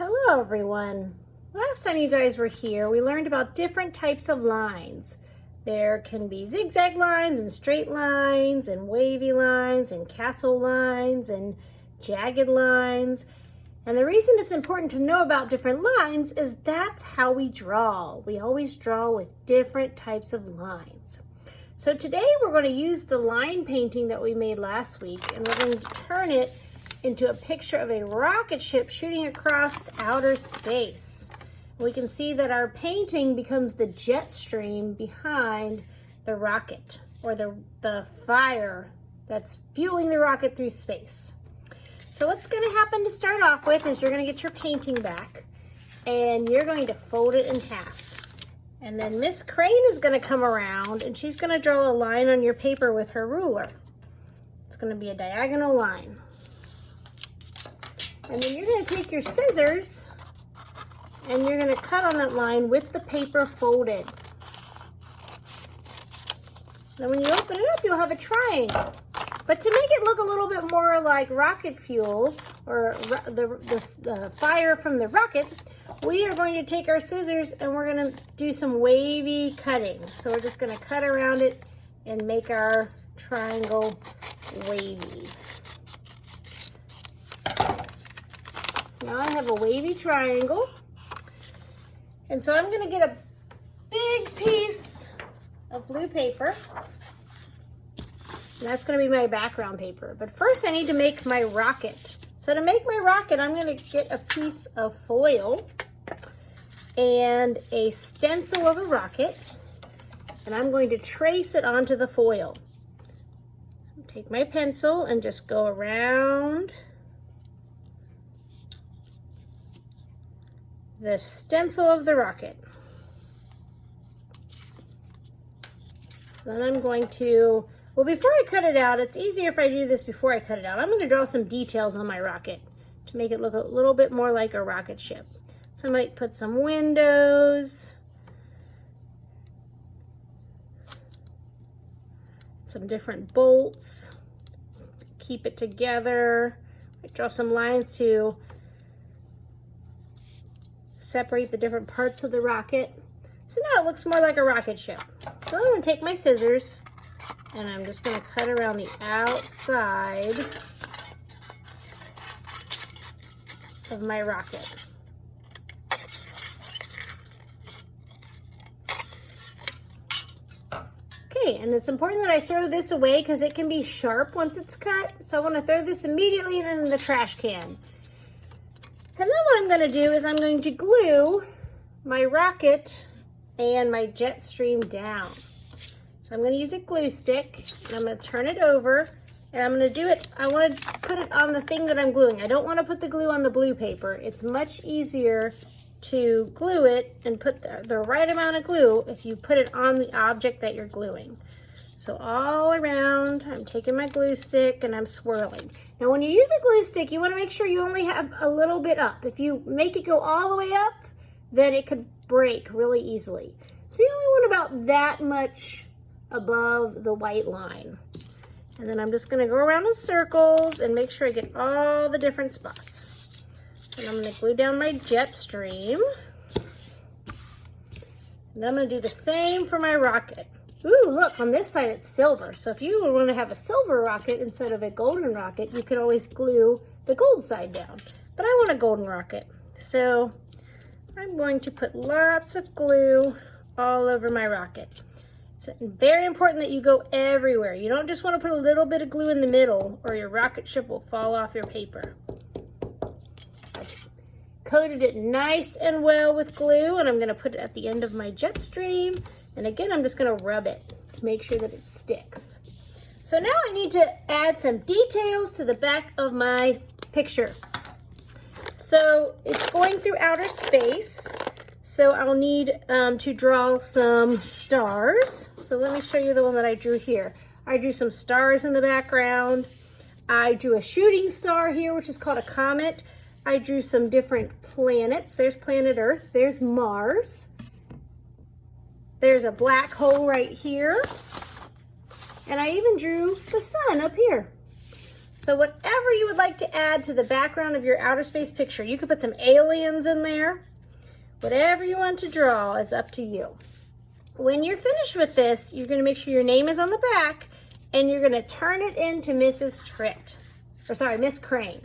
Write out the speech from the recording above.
Hello everyone. Last time you guys were here, we learned about different types of lines. There can be zigzag lines and straight lines and wavy lines and castle lines and jagged lines. And the reason it's important to know about different lines is that's how we draw. We always draw with different types of lines. So today we're going to use the line painting that we made last week, and we're going to turn it into a picture of a rocket ship shooting across outer space. We can see that our painting becomes the jet stream behind the rocket, or the fire that's fueling the rocket through space. So what's going to happen to start off with is you're going to get your painting back and you're going to fold it in half. And then Miss Crane is going to come around and she's going to draw a line on your paper with her ruler. It's going to be a diagonal line. And then you're going to take your scissors and you're going to cut on that line with the paper folded. Then when you open it up, you'll have a triangle. But to make it look a little bit more like rocket fuel, or the fire from the rocket, we are going to take our scissors and we're going to do some wavy cutting. So we're just going to cut around it and make our triangle wavy. So now I have a wavy triangle. And so I'm going to get a big piece of blue paper. And that's going to be my background paper. But first I need to make my rocket. So to make my rocket, I'm going to get a piece of foil and a stencil of a rocket. And I'm going to trace it onto the foil. Take my pencil and just go around the stencil of the rocket. So then I'm going to, well, before I cut it out, it's easier if I do this before I cut it out. I'm going to draw some details on my rocket to make it look a little bit more like a rocket ship. So I might put some windows, some different bolts, keep it together. I draw some lines to separate the different parts of the rocket. So now it looks more like a rocket ship. So I'm going to take my scissors and I'm just going to cut around the outside of my rocket. Okay, and it's important that I throw this away because it can be sharp once it's cut. So I want to throw this immediately in the trash can. And then what I'm going to do is I'm going to glue my rocket and my jet stream down. So I'm going to use a glue stick and I'm going to turn it over and I'm going to do it, I want to put it on the thing that I'm gluing. I don't want to put the glue on the blue paper. It's much easier to glue it and put the right amount of glue if you put it on the object that you're gluing. So all around, I'm taking my glue stick and I'm swirling. Now when you use a glue stick, you want to make sure you only have a little bit up. If you make it go all the way up, then it could break really easily. So you only want about that much above the white line. And then I'm just going to go around in circles and make sure I get all the different spots. And I'm going to glue down my jet stream. And I'm going to do the same for my rocket. Ooh, look, on this side it's silver. So if you want to have a silver rocket instead of a golden rocket, you could always glue the gold side down. But I want a golden rocket. So I'm going to put lots of glue all over my rocket. It's very important that you go everywhere. You don't just want to put a little bit of glue in the middle or your rocket ship will fall off your paper. I've coated it nice and well with glue and I'm going to put it at the end of my jet stream. And again, I'm just going to rub it to make sure that it sticks. So now I need to add some details to the back of my picture. So it's going through outer space. So I'll need to draw some stars. So let me show you the one that I drew here. I drew some stars in the background. I drew a shooting star here, which is called a comet. I drew some different planets. There's planet Earth. There's Mars. There's a black hole right here. And I even drew the sun up here. So whatever you would like to add to the background of your outer space picture, you could put some aliens in there. Whatever you want to draw is up to you. When you're finished with this, you're going to make sure your name is on the back, and you're going to turn it into Mrs. Tritt. Or sorry, Miss Crane.